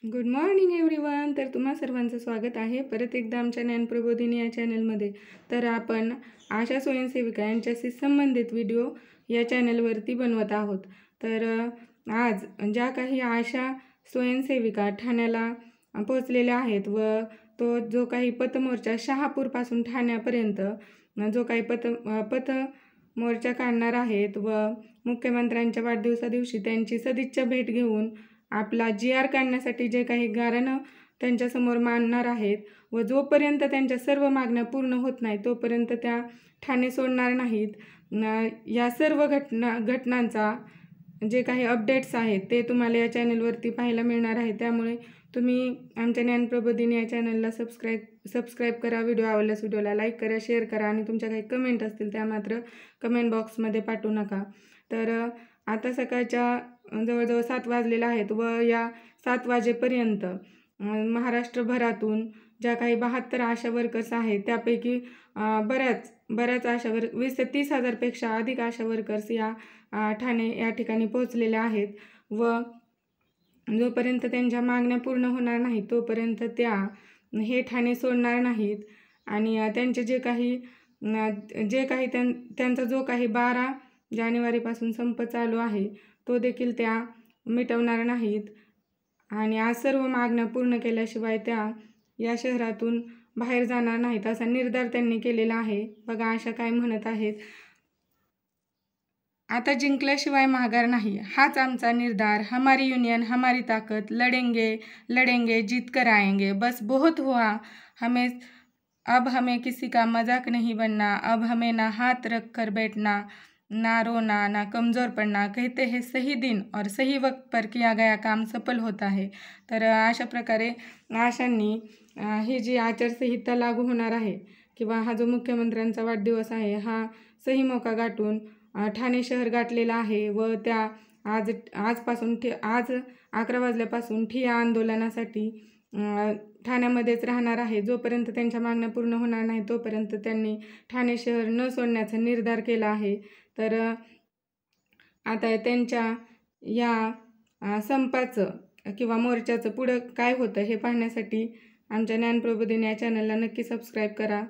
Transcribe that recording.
Good morning everyone. तर तुम्हा सर्वांचं स्वागत आहे परत एकदा आमच्या ज्ञानप्रबोधिनी या चॅनलमध्ये. तर आपण आशा स्वयंसेविका यांच्याशी संबंधित व्हिडिओ या चॅनलवरती बनवत आहोत. तर आज ज्या काही आशा स्वयंसेविका ठाण्याला पोहोचलेल्या आहेत व तो जो काही पथमोर्चा शहापूरपासून ठाण्यापर्यंत जो काही पथमोर्चा काढणार आहेत व मुख्यमंत्र्यांच्या वाढदिवसादिवशी त्यांची सदिच्छा भेट घेऊन आपला GR काढण्यासाठी जे काही गाऱ्हाणं त्यांच्यासमोर मांडणार आहेत व जोपर्यंत त्यांच्या सर्व मागण्या पूर्ण होत नाही तोपर्यंत त्या ठाणे सोडणार नाहीत. या सर्व घटनांचा जे काही अपडेट्स आहेत ते तुम्हाला या चॅनलवरती पाहायला मिळणार आहे. त्यामुळे तुम्ही आमच्या ज्ञानप्रबोधिनी या चॅनलला सबस्क्राईब करा. व्हिडिओ आवडल्यास व्हिडिओला लाईक करा, शेअर करा आणि तुमच्या काही कमेंट असतील त्या मात्र कमेंट बॉक्समध्ये पाठवू नका. तर आता सकाळच्या जवळजवळ 7 वाजलेले आहेत व या 7 वाजेपर्यंत महाराष्ट्रभरातून ज्या काही 72 आशा वर्कर्स आहेत त्यापैकी बऱ्याच आशा 20 ते 30 हजारपेक्षा अधिक आशा वर्कर्स या ठाणे या ठिकाणी पोहोचलेल्या आहेत व जोपर्यंत त्यांच्या मागण्या पूर्ण होणार नाही तोपर्यंत त्या हे ठाणे सोडणार नाहीत. आणि त्यांचे त्यांचा जो काही 12 जानेवारीपासून संप चालू आहे तो देखील त्या मिटवणार नाहीत. आणि आज सर्व मागण्या पूर्ण केल्याशिवाय त्या या शहरातून बाहेर जाणार नाहीत असा निर्धार त्यांनी केलेला आहे. बघा आशा काय म्हणत आहेत. आता जिंकल्याशिवाय माघार नाही, हाच आमचा निर्धार. हमारी युनियन हमारी ताकद, लडेंगे जीत कर आएंगे. बस बहुत हुआ, अब हमें किसी का मजाक नहीं बनना. अब हमें ना हाथ रख कर बैठना, ना रोना, ना कमज़ोर पड़ना. कहते हैं सही दिन और सही वक्त पर किया गया काम सफल होता है. तर अशा प्रकारे आशांनी ही जी आचारसंहिता लागू होणार आहे किंवा हा जो मुख्यमंत्र्यांचा वाढदिवस आहे हा सही मौका गाठून ठाणे शहर गाठलेला आहे व त्या आज 11 वाजल्यापासून ठिय्या आंदोलनासाठी ठाण्यामध्येच राहणार आहे. जोपर्यंत त्यांच्या मागण्या पूर्ण होणार नाही तोपर्यंत त्यांनी ठाणे शहर न सोडण्याचा निर्धार केला आहे. तर आता त्यांच्या या संपाचं किंवा मोर्चाचं पुढं काय होतं हे पाहण्यासाठी आमच्या ज्ञानप्रबोधिनी या चॅनलला नक्की सबस्क्राईब करा.